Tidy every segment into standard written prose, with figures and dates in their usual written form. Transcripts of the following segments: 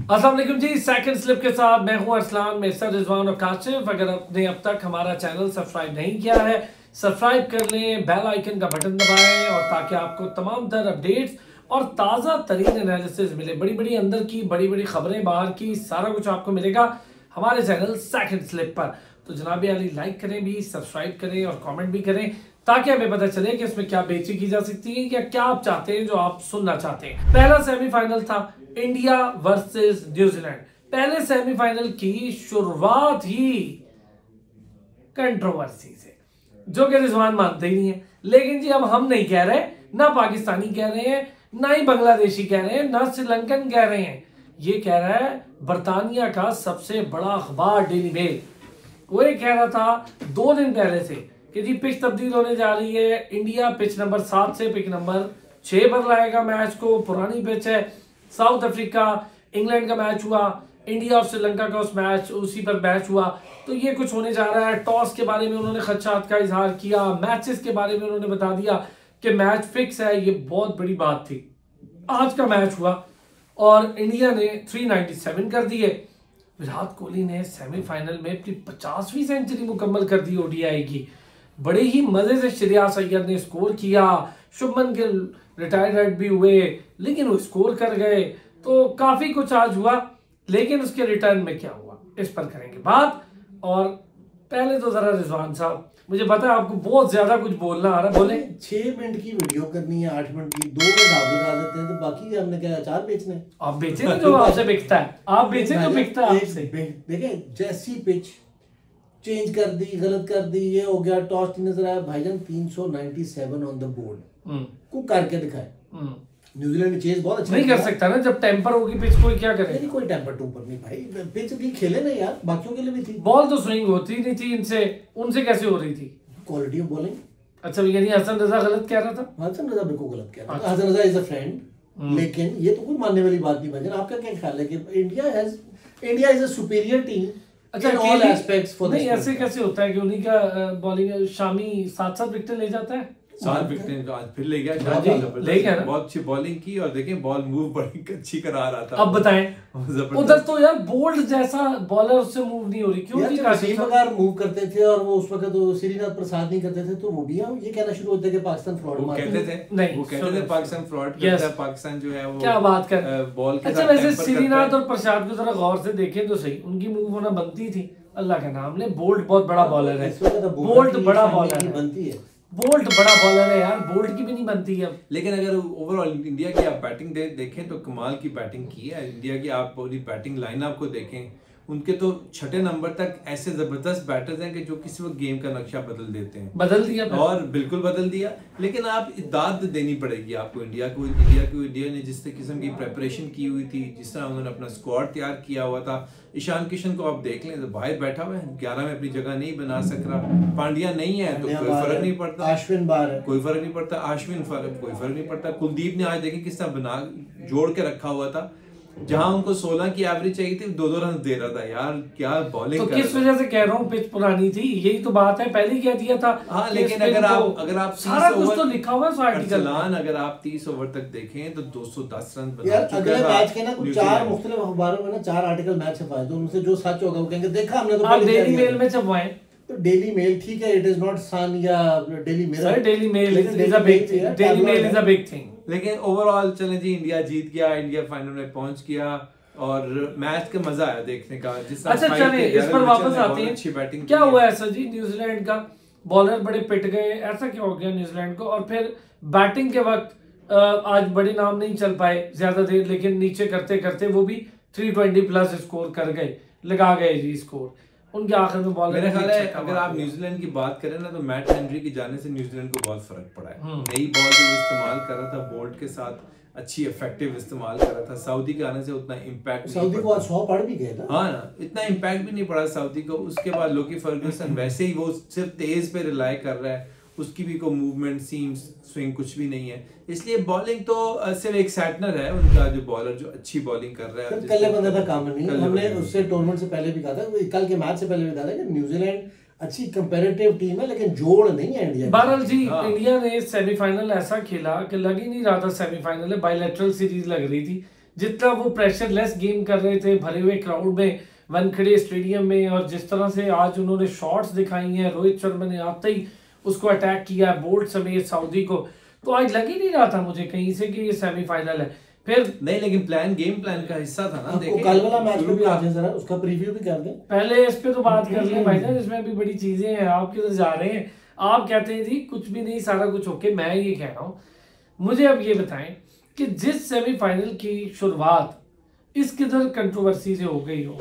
अस्सलाम वालेकुम जी। Second slip के साथ मैं हूं अरसलान, मेरे साथ रिजवान और काशिफ। अगर आपने अब तक हमारा चैनल सब्सक्राइब नहीं किया है, सब्सक्राइब कर लें, बेल आइकन का बटन दबाएं और ताकि आपको तमाम तर अपडेट्स और ताज़ा तरीन एनालिसिस मिले। बड़ी बड़ी अंदर की बड़ी बड़ी खबरें, बाहर की, सारा कुछ आपको मिलेगा हमारे चैनल सेकंड स्लिप पर। तो जनाब अली लाइक करें भी, सब्सक्राइब करें और कमेंट भी करें ताकि हमें पता चले कि इसमें क्या बेची की जा सकती है या क्या आप चाहते हैं जो आप सुनना चाहते हैं। पहला सेमीफाइनल था इंडिया वर्सेस न्यूजीलैंड। पहले सेमीफाइनल की शुरुआत ही कंट्रोवर्सी से, जो कि रिजवान मानते ही नहीं है। लेकिन जी अब हम नहीं कह रहे, ना पाकिस्तानी कह रहे हैं, ना ही बांग्लादेशी कह रहे हैं, ना श्रीलंकन कह रहे हैं। ये कह रहा है बरतानिया का सबसे बड़ा अखबार डेली मेल। वो ये कह रहा था 2 दिन पहले से कि जी पिच तब्दील होने जा रही है, इंडिया पिच नंबर 7 से पिच नंबर 6 पर लाएगा मैच को। पुरानी पिच है। साउथ अफ्रीका इंग्लैंड का मैच हुआ, इंडिया और श्रीलंका का उसी पर मैच हुआ। तो ये कुछ होने जा रहा है। टॉस के बारे में उन्होंने खदशात का इजहार किया, मैचेस के बारे में उन्होंने बता दिया कि मैच फिक्स है। ये बहुत बड़ी बात थी। आज का मैच हुआ और इंडिया ने 397 कर दिए। विराट कोहली ने सेमीफाइनल में अपनी 50वीं सेंचुरी मुकम्मल कर दी ओडीआई की। बड़े ही मजे से श्रेयस अय्यर ने स्कोर किया, शुभमन गिल रिटायर्ड भी हुए लेकिन वो स्कोर कर गए। तो काफी कुछ आज हुआ, लेकिन उसके रिटर्न में क्या हुआ इस पर करेंगे बात। और पहले तो जरा रिजवान साहब, मुझे पता है आपको बहुत ज्यादा कुछ बोलना आ रहा है, बोले। 6 मिनट की वीडियो करनी है, 8 मिनट की, 2 मिनट आप लगा देते हैं, तो बाकी हमने क्या अचार बेचने। आप बेचे ना जो आपसे बिकता है, आप बेचे जो बिकता है आपसे। देखें जैसी पिच चेंज कर दी, गलत कर दी, ये हो गया, टॉस नजर आया भाईजान। 397 ऑन द बोर्ड को करके दिखाए। न्यूजीलैंड ने चेज बहुत अच्छा नहीं कर सकता ना, जब टेम्पर होगी पिच कोई क्या करे। नहीं, कोई टेम्पर टूपर नहीं भाई, पिच भी खेले ना यार, बाकियों के लिए भी थी। बॉल तो स्विंग होती नहीं थी इनसे, उनसे कैसे हो रही थी? Quality of bowling. अच्छा, यानी हसन रजा गलत कह रहा था? हसन रजा बिल्कुल गलत कह रहा था। Hasan Raza is a friend, लेकिन ये तो कोई मानने वाली बात नहीं भाईजान। आपका क्या ख्याल है कि India is a superior team अच्छा in all aspects for this? नहीं, ऐसे कैसे होता है कि उन्हीं का बॉलिंग शामी 7-7 विकेट ले जाता है? 7 विकेट आज फिर ले गया। ले गया ना? बहुत अच्छी बॉलिंग की और देखें बॉल मूव बड़ी अच्छी करा रहा था। अब बताएं, उधर तो यार बोल्ड जैसा बॉलर उससे मूव नहीं हो रही, क्यों? वसीम अगर मूव करते थे और वो उस वक्त तो श्रीनाथ प्रसाद नहीं करते थे, तो वो भी हम ये कहना शुरू होते कि पाकिस्तान फ्रॉड कहते थे। नहीं, वो कहते थे पाकिस्तान फ्रॉड करता है, पाकिस्तान जो है वो क्या बात कर बॉल के साथ। अच्छा, वैसे श्रीनाथ और प्रसाद को जरा गौर से देखें तो सही, उनकी मूव होना बनती थी। अल्लाह का नाम ले, बोल्ट बहुत बड़ा बॉलर है, बोल्ट बड़ा बॉलर बनती है, बोल्ट बड़ा बॉलर है यार, बोल्ट की भी नहीं बनती है। लेकिन अगर ओवरऑल इंडिया की आप बैटिंग देखें तो कमाल की बैटिंग की है इंडिया की। आप पूरी बैटिंग लाइनअप को देखें, उनके तो 6ठे नंबर तक ऐसे जबरदस्त बैटर्स हैं कि जो किसी वक्त गेम का नक्शा बदल देते हैं। बदल दिया और बिल्कुल बदल दिया। लेकिन आप दाद देनी पड़ेगी आपको इंडिया को। इंडिया ने जिस किस्म की प्रेपरेशन की हुई थी, जिस तरह उन्होंने अपना स्क्वाड तैयार किया हुआ था। ईशान किशन को आप देख लें तो बाहर बैठा हुआ है, 11 में अपनी जगह नहीं बना सक रहा। पांड्या नहीं है तो कोई फर्क नहीं पड़ता, अश्विन बाहर है कोई फर्क नहीं पड़ता, अश्विन कोई फर्क नहीं पड़ता। कुलदीप ने आज देखें किस तरह बना जोड़ के रखा हुआ था, जहां उनको 16 की एवरेज चाहिए थी 2-2 रन दे रहा था। यार क्या बॉलिंग तो किस वजह से कह रहा हूँ पिच पुरानी थी, यही तो बात है। पहले कह दिया था। हाँ, लेकिन अगर आप सारा कुछ तो लिखा हुआ है आर्टिकल। अगर आप 30 ओवर तक देखें तो 210 रन बना यार। चुका अगले था। मैच के ना कुछ 4 मुख्तलिफ अखबारों में ना 4 आर्टिकल मैच छपाए, तो उनसे जो सच होगा वो कहेंगे देखा हमने तो। आप डेली मेल में छपवाएं तो डेली मेल ठीक है, इट इज नॉट सन या Daily Mail. Sir Daily Mail is a big thing, Daily Mail is a big thing. लेकिन ओवरऑल चलें जी, इंडिया जीत गया, इंडिया फाइनल में पहुंच गया और मैच का मजा आया देखने का। अच्छा चले इस पर वापस आते हैं। अच्छी बैटिंग क्या हुआ ऐसा जी, न्यूजीलैंड का बॉलर बड़े पिट गए, ऐसा क्या हो गया न्यूजीलैंड को? और फिर बैटिंग के वक्त आज बड़े नाम नहीं चल पाए ज्यादा देर, लेकिन नीचे करते करते वो भी 320 प्लस स्कोर कर गए, लगा गए जी स्कोर उनके आखिर में। बॉलर मेरे ख्याल है अगर आप न्यूजीलैंड की बात करें ना तो मैट हेनरी की जाने से न्यूजीलैंड को बहुत फर्क पड़ा है। नई बॉल जो इस्तेमाल कर रहा था बोल्ट के साथ, अच्छी इफेक्टिव इस्तेमाल कर रहा था। सऊदी के आने से उतना इम्पैक्ट, सऊदी को 100 पड़ भी गए ना। हाँ ना, इतना इम्पैक्ट भी नहीं पड़ा सऊदी को। उसके बाद लोकी फर्ग्यूसन वैसे ही वो सिर्फ तेज पे रिलाई कर रहा है, उसकी भी कोई मूवमेंट सीम्स स्विंग कुछ भी नहीं है। इसलिए बॉलिंग तो सिर्फ एक सैटनर है उनका, जो बॉलर जो अच्छी बॉलिंग कर रहा है। कल बंदा था काम नहीं, हमने उससे टूर्नामेंट से पहले भी कहा था, कल के मैच से पहले भी कहा था कि न्यूजीलैंड अच्छी कंपैरेटिव टीम है लेकिन जोड़ नहीं है इंडिया। बहरहाल जी इंडिया ने सेमीफाइनल ऐसा खेला कि लग ही नहीं रहा था सेमीफाइनल है, बायलैटरल सीरीज लग रही थी। जितना वो प्रेशर लेस गेम कर रहे थे भरे हुए क्राउड में, वानखेड़े स्टेडियम में, और जिस तरह से आज उन्होंने शॉट्स दिखाई हैं, रोहित शर्मा ने आते ही उसको अटैक किया बोल्ट समेत सऊदी को, तो आज लग ही नहीं रहा था मुझे कहीं से कि ये सेमीफाइनल है। फिर नहीं, लेकिन गेम प्लान का हिस्सा था ना। देखिए कल वाला मैच में भी आ जाए जरा, उसका प्रीव्यू भी कर दें पहले, इस पे तो बात कर लें भाईजान, इसमें भी बड़ी चीजें हैं। आप किधर जा रहे हैं? आप कहते हैं जी कुछ भी नहीं, सारा कुछ ओके। मैं ये कह रहा हूँ, मुझे अब ये बताएं कि जिस सेमीफाइनल की शुरुआत इस किधर कंट्रोवर्सी से हो गई हो,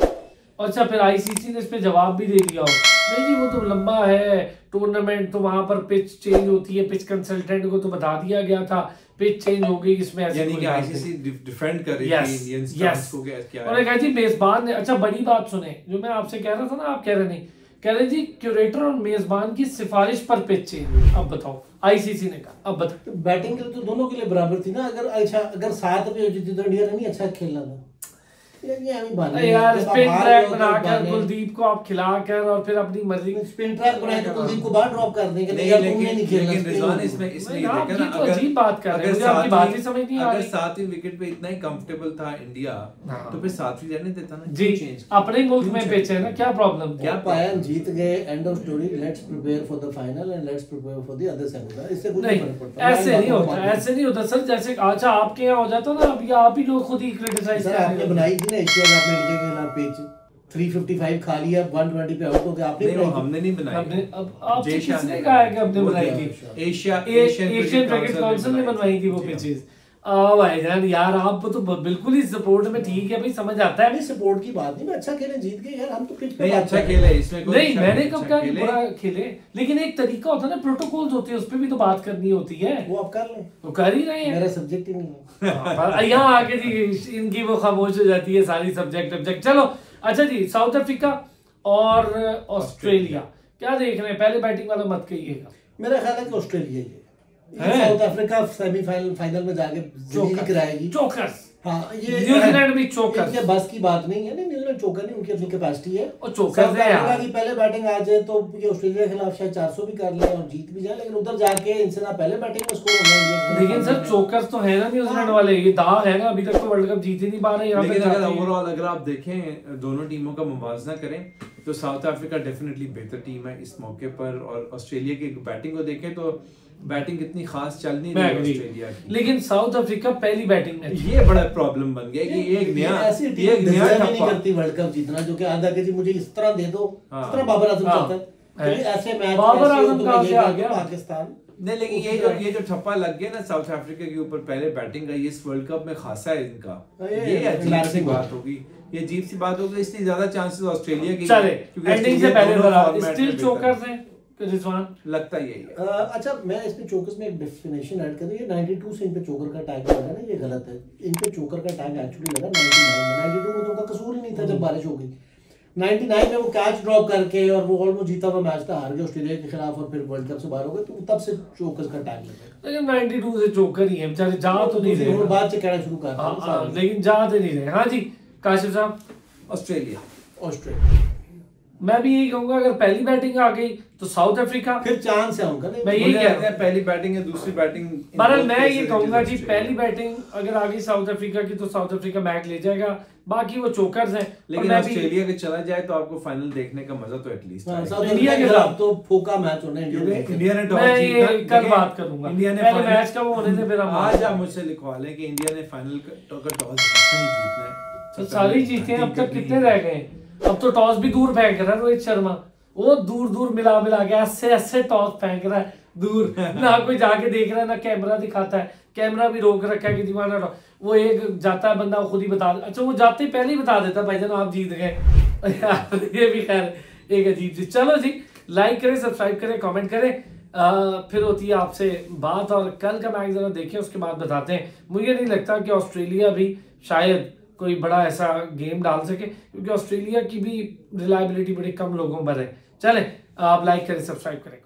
अच्छा फिर आईसीसी ने इस पे जवाब भी दे दिया हो, नहीं जी वो तो लंबा है टूर्नामेंट, तो वहां पर पिच चेंज होती है, पिच कंसल्टेंट को तो बता दिया गया था पिच चेंज हो गई, इसमें यानी कि आईसीसी डिफेंड कर रही थी इंडियन स्टार्स को क्या। और कहा जी मेजबान ने, अच्छा बड़ी बात सुने जो मैं आपसे कह रहा था ना, आप कह रहे नहीं, कह रहे जी क्यूरेटर और मेजबान की सिफारिश पर पिच चेंज हुई। अब बताओ, आईसीसी ने कहा, अब बताओ। तो बैटिंग के लिए तो दोनों के लिए बराबर थी ना। अगर 7 पे होती तो इंडिया ने नहीं अच्छा खेलना था यार। स्पिन ट्रैक बनाकर कुलदीप को आप खिलाकर और फिर अपनी मर्जी स्पिन ट्रैक बनाए तो कुलदीप को बाहर ड्रॉप कर देंगे। लेकिन रिजवान इसमें देखा ना, अजीब बात कर रहे हैं, मुझे आपकी बात ही समझ नहीं आ रही। अगर 7वीं विकेट पे इतना ही कंफर्टेबल था इंडिया, तो फिर 7वीं रहने देता ना जी। अपने मुल्क में पिच है ना, क्या प्रॉब्लम? क्या पाया, जीत गए, end of story. Let's prepare for the final and let's prepare for the other semifinal. इससे कुछ नहीं फर्क पड़ता। ऐसे नहीं होता, ऐसे नहीं होता सर। जैसे अच्छा आपके यहाँ हो जाता ना, अभी आप ही लोग खुद ही क्रिटिसाइज कर रहे हैं। आपने बनाई थी ना एशिया कप में इंडिया के खिलाफ पिच, 355 खा लिया, 120 पे आउट हो गया। आपने नहीं, हमने नहीं बनाई। अब आपसे किसने कहा है कि हमने बनाई थी? एशियन क्रिकेट काउंसिल ने बनवाई थी वो पिचेस। भाईजान यार आप तो बिल्कुल ही सपोर्ट में, ठीक है भाई, समझ आता है। नहीं सपोर्ट की बात नहीं, मैं अच्छा खेले, जीत गए यार, हम तो पिच पे नहीं अच्छा खेले, इसमें कोई नहीं, मैंने कब कहा कि बुरा खेले, लेकिन एक तरीका होता है ना, प्रोटोकॉल्स होते हैं, उस पर भी तो बात करनी होती है। वो आप कर लें, तो कर ही रहे हैं। मेरा सब्जेक्ट ही नहीं है। यहाँ आके जी इनकी वो खामोश हो जाती है सारी सब्जेक्ट। चलो अच्छा जी, साउथ अफ्रीका और ऑस्ट्रेलिया क्या देख रहे हैं? पहले बैटिंग वाला मत कहिएगा। मेरा ख्याल है कि ऑस्ट्रेलिया ही है। साउथ अफ्रीका सेमीफाइनल फाइनल में जाके जलील कराएगी। चोकर्स, हाँ, ये न्यूजीलैंड भी चोकर, इनके बस की बात नहीं है। नहीं, न्यूजीलैंड चोकर नहीं, उनकी अपनी कैपेसिटी है। और चोकर है यार की पहले बैटिंग आ जाए तो ये ऑस्ट्रेलिया के खिलाफ शायद 400 भी कर ले और जीत भी जाए, लेकिन उधर जाके इनसे ना पहले बैटिंग में स्कोर होना। लेकिन सर चोकर्स तो है ना न्यूजीलैंड वाले, ये दाग है ना, अभी तक तो वर्ल्ड कप जीत ही नहीं पा रहे। लेकिन अगर ओवरऑल अगर आप देखें दोनों टीमों का मुवाजना करें तो साउथ अफ्रीका डेफिनेटली बेहतर टीम है इस मौके पर, और ऑस्ट्रेलिया की बैटिंग को देखें तो बैटिंग इतनी खास चल नहीं रही ऑस्ट्रेलिया की। लेकिन साउथ अफ्रीका पहली बैटिंग में, ये बड़ा प्रॉब्लम बन गया कि एक नया नहीं करती वर्ल्ड कप जीतना, जो कि आधा के जी मुझे इस तरह दे दो, इस तरह बाबर आजम चाहता है। ऐसे मैच बाबर आजम कहां से आ गया? पाकिस्तान नहीं, लेकिन ये जो ठप्पा लग गया ना साउथ अफ्रीका के ऊपर पहले बैटिंग का, ये इस वर्ल्ड कप में खासा है इनका। ये अजीब सी बात होगी, ये अजीब सी बात होगी, इसलिए ज्यादा चांसेस ऑस्ट्रेलिया के, क्योंकि एंडिंग से पहले स्टिल चोकर्स हैं रिजवान, लगता यही है। अच्छा मैं इसमें चोकर्स में एक डेफिनेशन ऐड कर दूं, ये 92 से इन पे चोकर का टैग लगा ना, ये गलत है। इन पे चोकर का टैग एक्चुअली लगा 92 में, तो उनका कसूर ही नहीं था जब बारिश हो गई। 99 में वो कैच ड्रॉप करके और वो ऑलमोस्ट जीता हुआ मैच था, हार गए ऑस्ट्रेलिया के खिलाफ और फिर वर्ल्ड कप से बाहर हो गए, तो तब से चोकर्स का टैग लगा। लेकिन 92 से चोकर ही है बेचारे, जा तो नहीं रहे, वो बाद से कहना शुरू कर दिया, लेकिन जा तो नहीं रहे। हाँ जी काशिफ साहब, ऑस्ट्रेलिया मैं भी यही कहूंगा, अगर पहली बैटिंग आ गई तो साउथ अफ्रीका, फिर चांस है उनका। मैं यही कहता हूं पहली बैटिंग है, दूसरी बैटिंग, बहरहाल मैं ये कहूंगा जी पहली बैटिंग अगर आ गई साउथ अफ्रीका की तो साउथ अफ्रीका मैच ले जाएगा, बाकी वो चोकर्स हैं। लेकिन ऑस्ट्रेलिया के चला जाए तो आपको फाइनल देखने का मजा तो एटलीस्ट इंडिया के खिलाफ तो फोका मैच होना है। इंडिया ने टॉस जीता, कल बात करूंगा, इंडिया ने पहले मैच का वो होने से फिर आज आप मुझसे लिखवा लें कि इंडिया ने फाइनल का टॉस जीतना है। सारे जीते हैं, अब तक कितने रह गए? अब तो टॉस भी दूर फेंक रहा है रोहित शर्मा, वो दूर मिला के ऐसे टॉस फेंक रहा है दूर, ना कोई जाके देख रहा है ना कैमरा दिखाता है, कैमरा भी रोक रखा है कि दीवाना वो एक जाता है बंदा, वो खुद ही बता, अच्छा वो जाते पहले ही बता देता भाईजान आप जीत गए। ये भी खैर एक अजीब चीज। चलो जी, लाइक करें, सब्सक्राइब करें, कमेंट करें, फिर होती है आपसे बात, और कल का मैच जरा देखें उसके बाद बताते हैं। मुझे नहीं लगता कि ऑस्ट्रेलिया भी शायद कोई बड़ा ऐसा गेम डाल सके, क्योंकि ऑस्ट्रेलिया की भी रिलायबिलिटी बड़ी कम लोगों पर है। चलें आप लाइक करें, सब्सक्राइब करें।